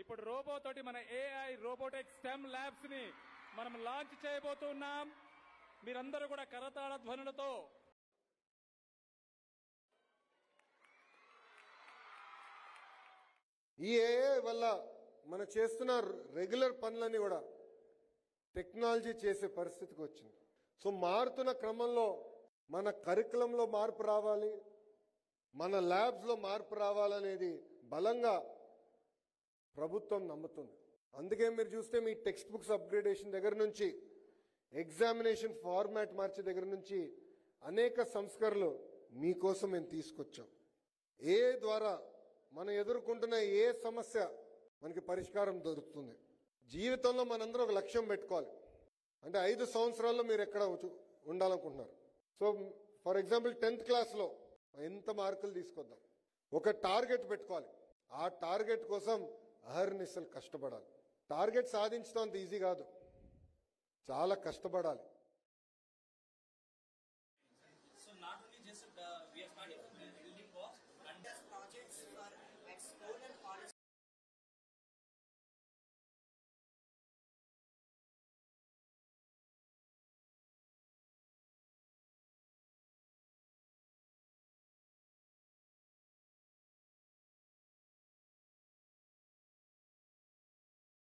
ఇప్పుడు రోబో తోటి మన ఏఐ రోబోటిక్ స్టెమ్ ల్యాబ్స్ ని మనం లాంచ్ చేయబోతున్నాం. మీరందరూ కూడా కరతాళ ధ్వనులతో ఈ ఏఐ వల్ల మనం చేస్తున్న రెగ్యులర్ పనులన్నీ కూడా టెక్నాలజీ చేసే పరిస్థితికి వచ్చింది. సో మారుతున్న క్రమంలో మన కరికులంలో మార్పు రావాలి, మన ల్యాబ్స్లో మార్పు రావాలనేది బలంగా ప్రభుత్వం నమ్ముతుంది. అందుకే మీరు చూస్తే మీ టెక్స్ట్ బుక్స్ అప్గ్రేడేషన్ దగ్గర నుంచి ఎగ్జామినేషన్ ఫార్మాట్ మార్చే దగ్గర నుంచి అనేక సంస్కరణలు మీకోసం మేము తీసుకొచ్చాం. ఏ ద్వారా మనం ఎదుర్కొంటున్న ఏ సమస్య మనకి పరిష్కారం దొరుకుతుంది. జీవితంలో మనందరూ ఒక లక్ష్యం పెట్టుకోవాలి. అంటే 5 సంవత్సరాల్లో మీరు ఎక్కడ ఉండాలనుకుంటున్నారు. సో ఫర్ ఎగ్జాంపుల్ 10th క్లాస్లో ఎంత మార్కులు తీసుకొద్దాం, ఒక టార్గెట్ పెట్టుకోవాలి. ఆ టార్గెట్ కోసం అహర్నిశలు కష్టపడాలి. టార్గెట్ సాధించడం అంత ఈజీ కాదు, చాలా కష్టపడాలి.